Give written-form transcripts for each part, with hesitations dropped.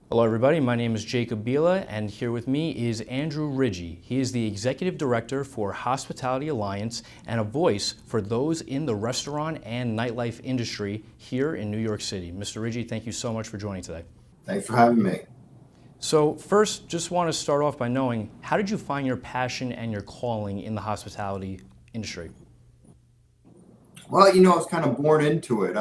Hello, everybody. My name is Jacob Bila, and here with me is Andrew Rigie. He is the Executive Director for Hospitality Alliance and a voice for those in the restaurant and nightlife industry here in New York City. Mr. Rigie, thank you so much for joining today. Thanks for having me. So first, just want to start off by knowing, how did you find your passion and your calling in the hospitality industry? Well, I was kind of born into it.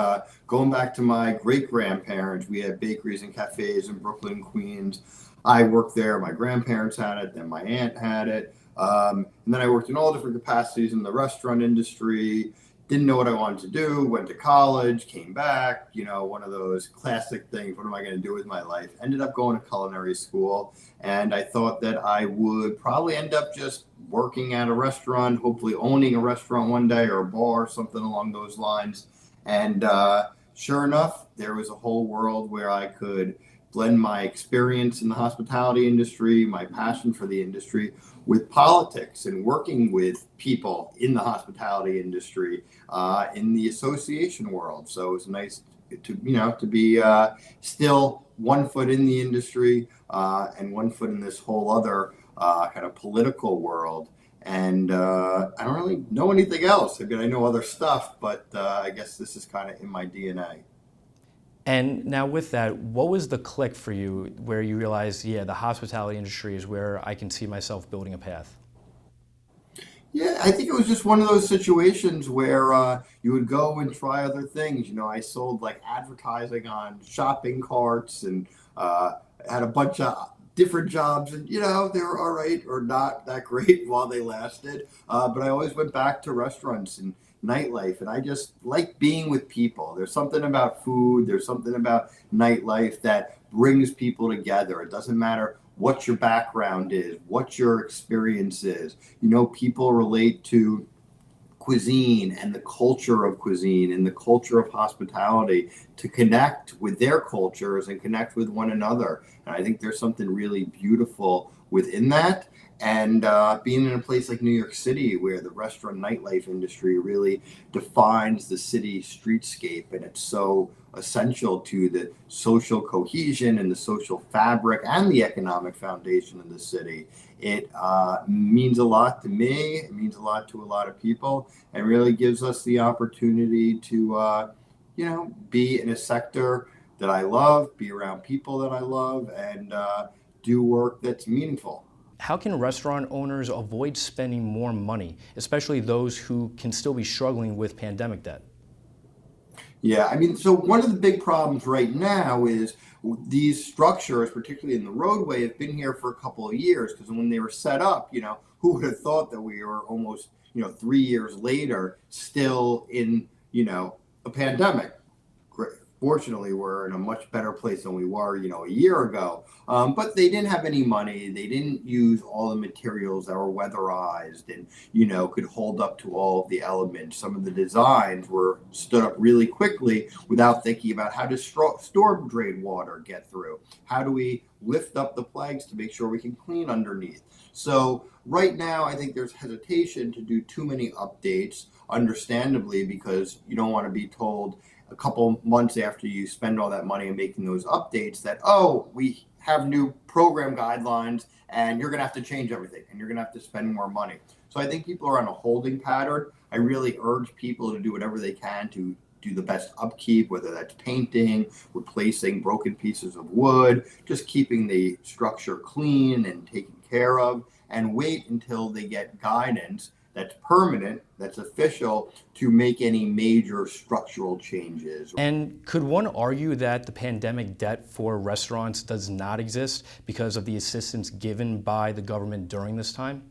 Going back to my great grandparents, we had bakeries and cafes in Brooklyn, Queens. I worked there. My grandparents had it, then my aunt had it. And then I worked in all different capacities in the restaurant industry. Didn't know what I wanted to do, went to college, came back, one of those classic things. What am I going to do with my life? Ended up going to culinary school. And I thought that I would probably end up just working at a restaurant, hopefully owning a restaurant one day or a bar, something along those lines. And sure enough, there was a whole world where I could blend my experience in the hospitality industry, my passion for the industry, with politics and working with people in the hospitality industry, in the association world. So it was nice to be still one foot in the industry and one foot in this whole other kind of political world. And I don't really know anything else. I mean, I know other stuff, but I guess this is kind of in my DNA. And now with that, what was the click for you where you realized, yeah, the hospitality industry is where I can see myself building a path? Yeah, I think it was just one of those situations where you would go and try other things. I sold like advertising on shopping carts and had a bunch of different jobs, and they were all right or not that great while they lasted. But I always went back to restaurants and nightlife, and I just like being with people. There's something about food, there's something about nightlife that brings people together. It doesn't matter what your background is, what your experience is. People relate to cuisine and the culture of cuisine and the culture of hospitality to connect with their cultures and connect with one another. And I think there's something really beautiful within that. And being in a place like New York City, where the restaurant nightlife industry really defines the city streetscape, and it's so essential to the social cohesion and the social fabric and the economic foundation of the city. It means a lot to me. It means a lot to a lot of people, and really gives us the opportunity to, be in a sector that I love, be around people that I love, and do work that's meaningful. How can restaurant owners avoid spending more money, especially those who can still be struggling with pandemic debt? Yeah, I mean, so one of the big problems right now is these structures, particularly in the roadway, have been here for a couple of years because when they were set up, who would have thought that we were almost, 3 years later still in, a pandemic? Fortunately, we're in a much better place than we were, a year ago. But they didn't have any money. They didn't use all the materials that were weatherized and, could hold up to all of the elements. Some of the designs were stood up really quickly without thinking about how does storm drain water get through? How do we lift up the planks to make sure we can clean underneath? So right now, I think there's hesitation to do too many updates, understandably, because you don't want to be told a couple months after you spend all that money and making those updates that, oh, we have new program guidelines and you're going to have to change everything and you're going to have to spend more money. So I think people are on a holding pattern. I really urge people to do whatever they can to do the best upkeep, whether that's painting, replacing broken pieces of wood, just keeping the structure clean and taken care of, and wait until they get guidance that's permanent, that's official, to make any major structural changes. And could one argue that the pandemic debt for restaurants does not exist because of the assistance given by the government during this time?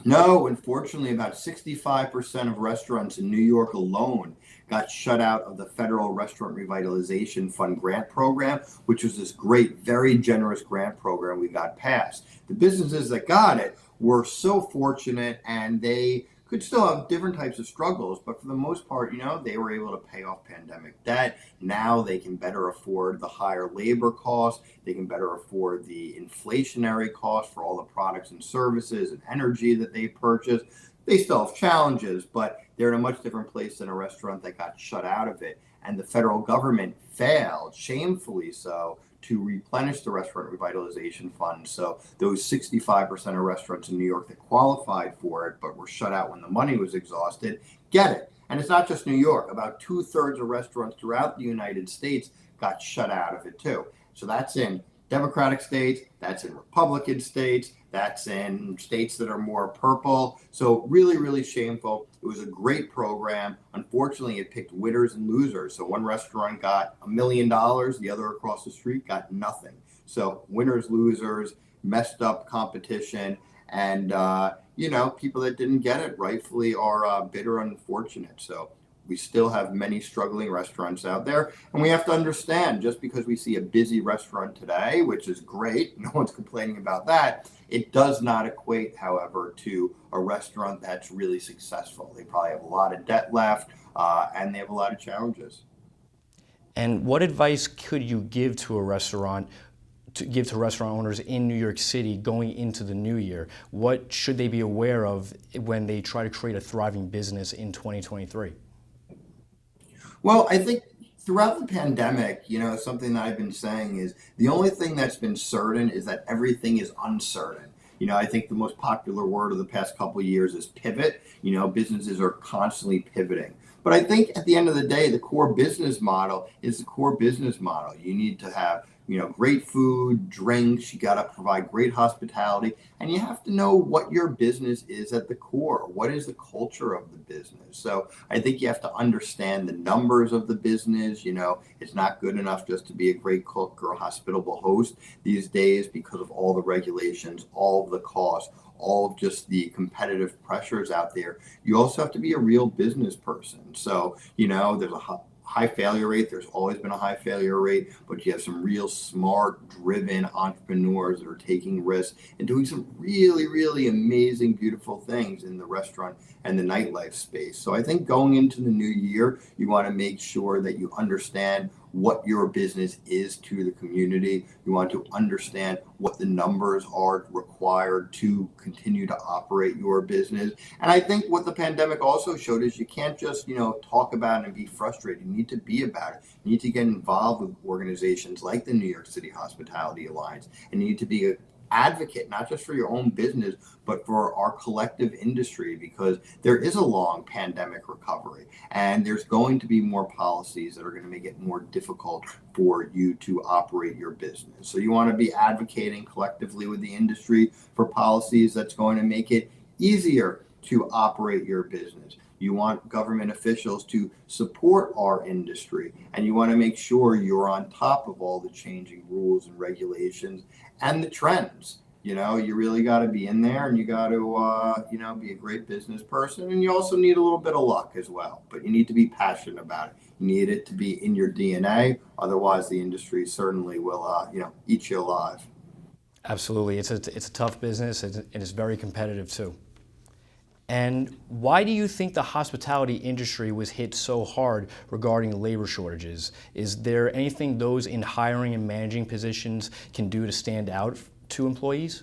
No, unfortunately, about 65% of restaurants in New York alone got shut out of the Federal Restaurant Revitalization Fund grant program, which was this great, very generous grant program we got passed. The businesses that got it were so fortunate, and they could still have different types of struggles, but for the most part, they were able to pay off pandemic debt. Now they can better afford the higher labor costs. They can better afford the inflationary costs for all the products and services and energy that they purchase. They still have challenges, but they're in a much different place than a restaurant that got shut out of it. And the federal government failed, shamefully so, to replenish the restaurant revitalization fund. So those 65% of restaurants in New York that qualified for it but were shut out when the money was exhausted get it. And it's not just New York. About 2/3 of restaurants throughout the United States got shut out of it too. So that's in Democratic states, that's in Republican states, that's in states that are more purple. So really, really shameful. It was a great program. Unfortunately, it picked winners and losers. So one restaurant got $1 million, the other across the street got nothing. So winners, losers, messed up competition, and people that didn't get it rightfully are bitter and unfortunate. So we still have many struggling restaurants out there. And we have to understand, just because we see a busy restaurant today, which is great, no one's complaining about that, it does not equate, however, to a restaurant that's really successful. They probably have a lot of debt left, and they have a lot of challenges. And what advice could you give to restaurant owners in New York City going into the new year? What should they be aware of when they try to create a thriving business in 2023? Well, I think throughout the pandemic, something that I've been saying is the only thing that's been certain is that everything is uncertain. I think the most popular word of the past couple of years is pivot. Businesses are constantly pivoting. But I think at the end of the day, the core business model is the core business model. You need to have great food, drinks, you got to provide great hospitality, and you have to know what your business is at the core. What is the culture of the business? So I think you have to understand the numbers of the business. It's not good enough just to be a great cook or a hospitable host these days because of all the regulations, all of the costs, all of just the competitive pressures out there. You also have to be a real business person. So, there's a high failure rate. There's always been a high failure rate, but you have some real smart, driven entrepreneurs that are taking risks and doing some really, really amazing, beautiful things in the restaurant and the nightlife space. So I think going into the new year, you want to make sure that you understand what your business is to the community. You want to understand what the numbers are required to continue to operate your business. And I think what the pandemic also showed is you can't just, talk about it and be frustrated. You need to be about it. You need to get involved with organizations like the New York City Hospitality Alliance, and you need to be an advocate, not just for your own business, but for our collective industry, because there is a long pandemic recovery and there's going to be more policies that are going to make it more difficult for you to operate your business. So you want to be advocating collectively with the industry for policies that's going to make it easier to operate your business. You want government officials to support our industry, and you want to make sure you're on top of all the changing rules and regulations and the trends. You really got to be in there, and you got to, be a great business person. And you also need a little bit of luck as well, but you need to be passionate about it. You need it to be in your DNA. Otherwise, the industry certainly will, eat you alive. Absolutely. It's a tough business, and it's very competitive too. And why do you think the hospitality industry was hit so hard regarding labor shortages? Is there anything those in hiring and managing positions can do to stand out to employees?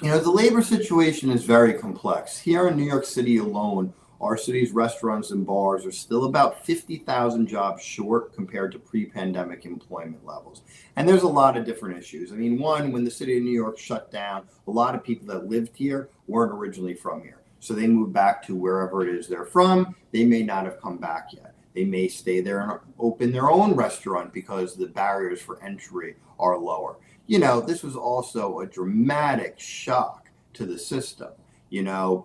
The labor situation is very complex. Here in New York City alone, our city's restaurants and bars are still about 50,000 jobs short compared to pre-pandemic employment levels. And there's a lot of different issues. One, when the city of New York shut down, a lot of people that lived here weren't originally from here. So they moved back to wherever it is they're from. They may not have come back yet. They may stay there and open their own restaurant because the barriers for entry are lower. This was also a dramatic shock to the system.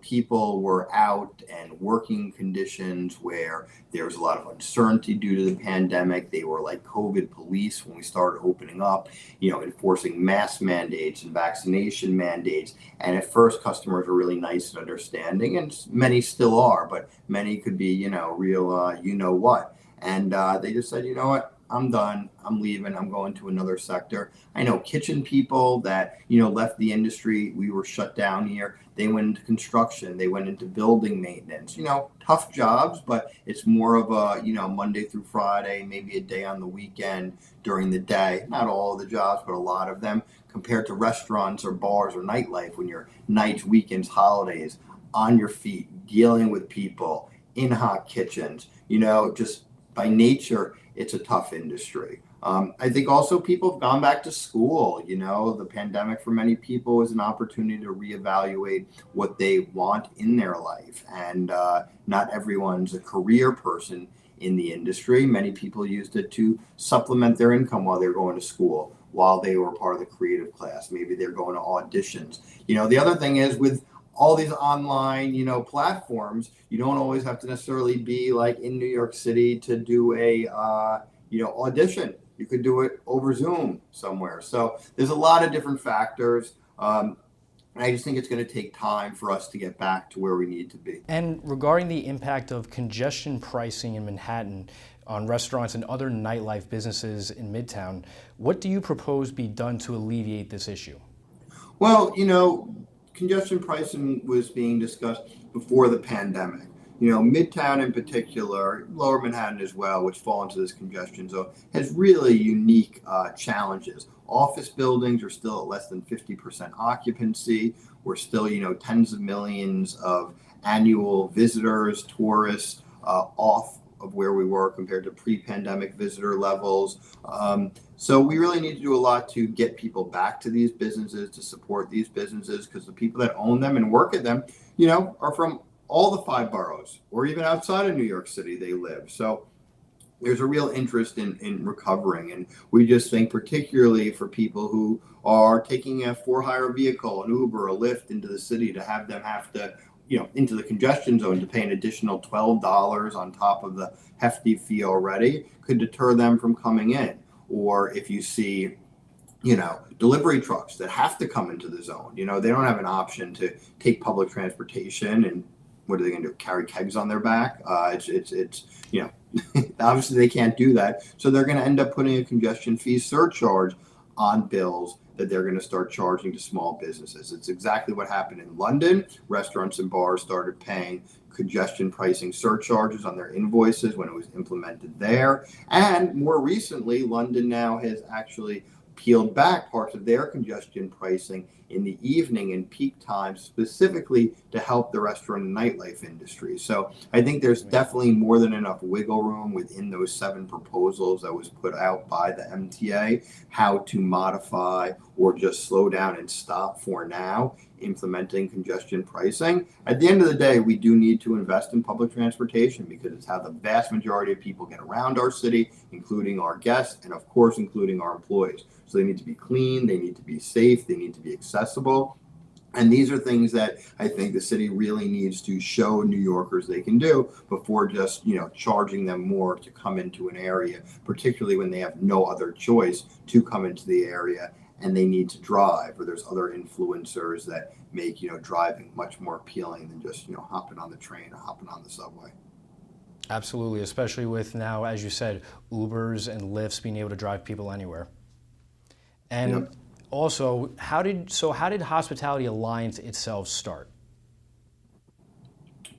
People were out and working conditions where there was a lot of uncertainty due to the pandemic. They were like COVID police when we started opening up, enforcing mask mandates and vaccination mandates. And at first, customers were really nice and understanding, and many still are, but many could be, real, what. And they just said, you know what? I'm done. I'm leaving. I'm going to another sector. I know kitchen people that, left the industry. We were shut down here. They went into construction. They went into building maintenance, tough jobs, but it's more of a, Monday through Friday, maybe a day on the weekend during the day. Not all of the jobs, but a lot of them, compared to restaurants or bars or nightlife when you're nights, weekends, holidays, on your feet, dealing with people in hot kitchens, just by nature, it's a tough industry. I think also people have gone back to school. The pandemic for many people is an opportunity to reevaluate what they want in their life. And not everyone's a career person in the industry. Many people used it to supplement their income while they were going to school, while they were part of the creative class. Maybe they're going to auditions. The other thing is with all these online, platforms, you don't always have to necessarily be like in New York City to do a, audition. You could do it over Zoom somewhere. So there's a lot of different factors. I just think it's going to take time for us to get back to where we need to be. And regarding the impact of congestion pricing in Manhattan on restaurants and other nightlife businesses in Midtown, what do you propose be done to alleviate this issue? Well, congestion pricing was being discussed before the pandemic. Midtown in particular, Lower Manhattan as well, which fall into this congestion zone, has really unique challenges. Office buildings are still at less than 50% occupancy. We're still, tens of millions of annual visitors, tourists off of where we were compared to pre-pandemic visitor levels. So we really need to do a lot to get people back to these businesses, to support these businesses, because the people that own them and work at them, are from all the five boroughs, or even outside of New York City they live. So there's a real interest in recovering. And we just think, particularly for people who are taking a for-hire vehicle, an Uber, a Lyft into the city, to have to, into the congestion zone to pay an additional $12 on top of the hefty fee already, could deter them from coming in. Or if you see, delivery trucks that have to come into the zone, they don't have an option to take public transportation, and what are they going to do? Carry kegs on their back? It's obviously they can't do that. So they're going to end up putting a congestion fee surcharge on bills that they're going to start charging to small businesses. It's exactly what happened in London. Restaurants and bars started paying congestion pricing surcharges on their invoices when it was implemented there. And more recently, London now has actually peeled back parts of their congestion pricing in the evening and peak times, specifically to help the restaurant and nightlife industry. So I think there's definitely more than enough wiggle room within those 7 proposals that was put out by the MTA, how to modify or just slow down and stop for now implementing congestion pricing. At the end of the day, we do need to invest in public transportation, because it's how the vast majority of people get around our city, including our guests, and of course, including our employees. So they need to be clean, they need to be safe, they need to be accessible. And these are things that I think the city really needs to show New Yorkers they can do before just, charging them more to come into an area, particularly when they have no other choice to come into the area and they need to drive, or there's other influencers that make, driving much more appealing than just, hopping on the train or hopping on the subway. Absolutely, especially with now, as you said, Ubers and Lyfts being able to drive people anywhere. And Yep. also, how did Hospitality Alliance itself start?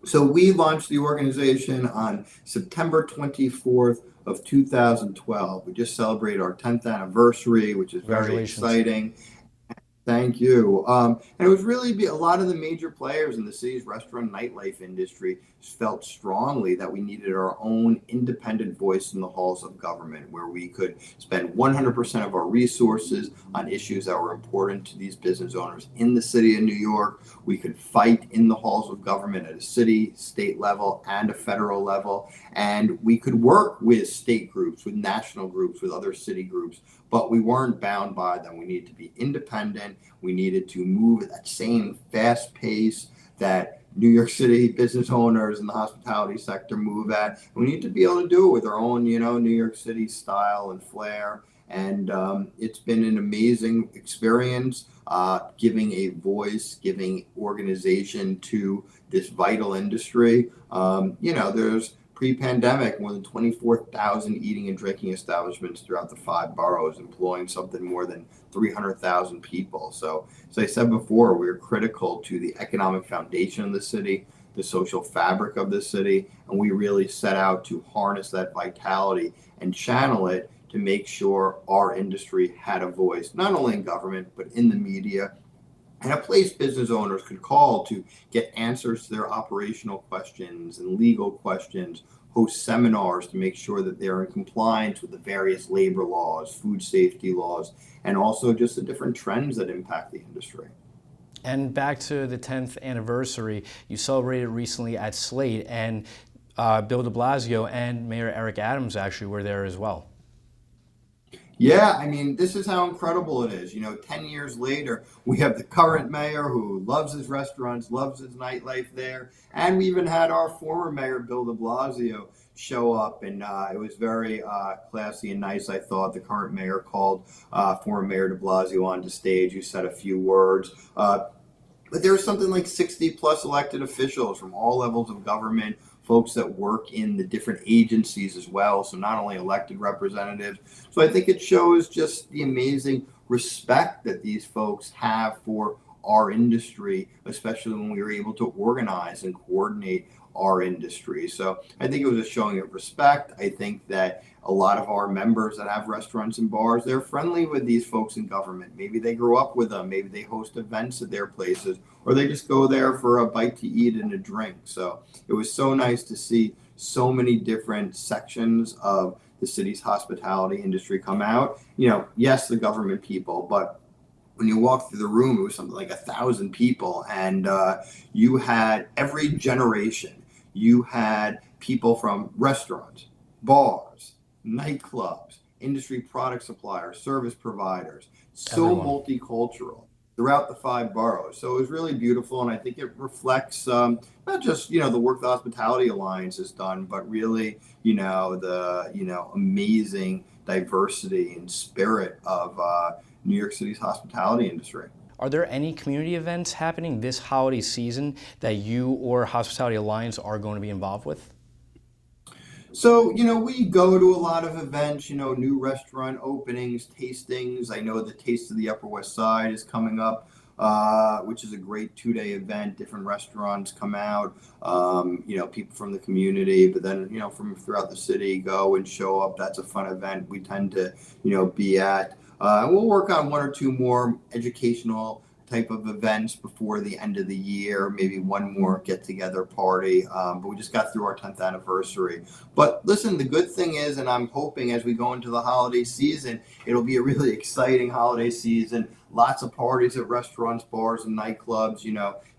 So we launched the organization on September 24th of 2012. We just celebrated our 10th anniversary, which is very Congratulations. exciting. Thank you. And it was really a lot of the major players in the city's restaurant and nightlife industry felt strongly that we needed our own independent voice in the halls of government, where we could spend 100% of our resources on issues that were important to these business owners in the city of New York. We could fight in the halls of government at a city, state level, and a federal level. And we could work with state groups, with national groups, with other city groups, but we weren't bound by them. We needed to be independent. We needed to move at that same fast pace that New York City business owners in the hospitality sector move at. We need to be able to do it with our own, New York City style and flair. And it's been an amazing experience, giving a voice, giving organization to this vital industry. There's pre-pandemic, more than 24,000 eating and drinking establishments throughout the 5 boroughs, employing something more than 300,000 people. So, as I said before, we're critical to the economic foundation of the city, the social fabric of the city, and we really set out to harness that vitality and channel it to make sure our industry had a voice, not only in government, but in the media, and a place business owners could call to get answers to their operational questions and legal questions, host seminars to make sure that they're in compliance with the various labor laws, food safety laws, and also just the different trends that impact the industry. And back to the 10th anniversary, you celebrated recently at Slate, and Bill de Blasio and Mayor Eric Adams actually were there as well. Yeah, I mean, this is how incredible it is. 10 years later, we have the current mayor who loves his restaurants, loves his nightlife there. And we even had our former mayor, Bill de Blasio, show up. And it was very classy and nice, I thought. The current mayor called former Mayor de Blasio onto stage, who said a few words. But there was something like 60 plus elected officials from all levels of government, folks that work in the different agencies as well. So not only elected representatives. So I think it shows just the amazing respect that these folks have for our industry, especially when we were able to organize and coordinate our industry. So I think it was a showing of respect. I think that a lot of our members that have restaurants and bars, they're friendly with these folks in government. Maybe they grew up with them. Maybe they host events at their places, or they just go there for a bite to eat and a drink. So it was so nice to see so many different sections of the city's hospitality industry come out. Yes, the government people, but when you walk through the room, it was something like 1,000 people, and you had every generation. You had people from restaurants, bars, nightclubs, industry product suppliers, service providers, so Everyone. multicultural throughout the 5 boroughs. So it was really beautiful, and I think it reflects not just the work the Hospitality Alliance has done, but really the amazing diversity and spirit of New York City's hospitality industry. Are there any community events happening this holiday season that you or Hospitality Alliance are going to be involved with? So, we go to a lot of events, new restaurant openings, tastings. I know the Taste of the Upper West Side is coming up, which is a great 2-day event. Different restaurants come out, people from the community, but then, from throughout the city go and show up. That's a fun event we tend to, be at. We'll work on 1 or 2 more educational type of events before the end of the year, maybe 1 more get-together party. But we just got through our 10th anniversary. But listen, the good thing is, and I'm hoping as we go into the holiday season, it'll be a really exciting holiday season. Lots of parties at restaurants, bars, and nightclubs.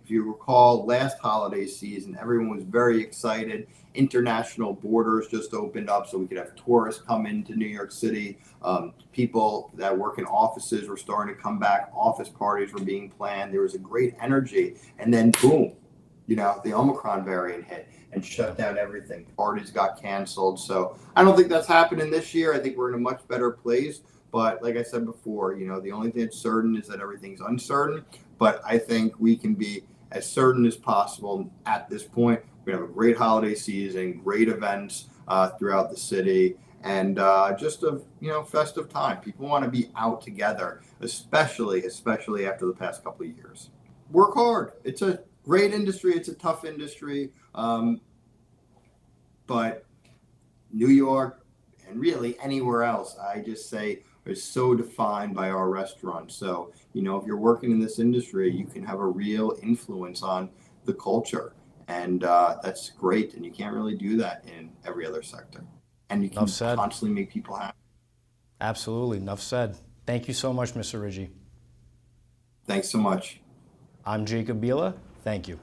If you recall, last holiday season, everyone was very excited. International borders just opened up so we could have tourists come into New York City. People that work in offices were starting to come back. Office parties were being planned. There was a great energy. And then boom, the Omicron variant hit and shut down everything. Parties got canceled. So I don't think that's happening this year. I think we're in a much better place. But like I said before, the only thing that's certain is that everything's uncertain. But I think we can be as certain as possible at this point. We're going to have a great holiday season, great events throughout the city, and just a festive time. People want to be out together, especially after the past couple of years. Work hard. It's a great industry. It's a tough industry, but New York and really anywhere else, I just say, is so defined by our restaurants. So, if you're working in this industry, you can have a real influence on the culture. And that's great. And you can't really do that in every other sector. And you can constantly make people happy. Absolutely. Enough said. Thank you so much, Mr. Rigie. Thanks so much. I'm Jacob Bila. Thank you.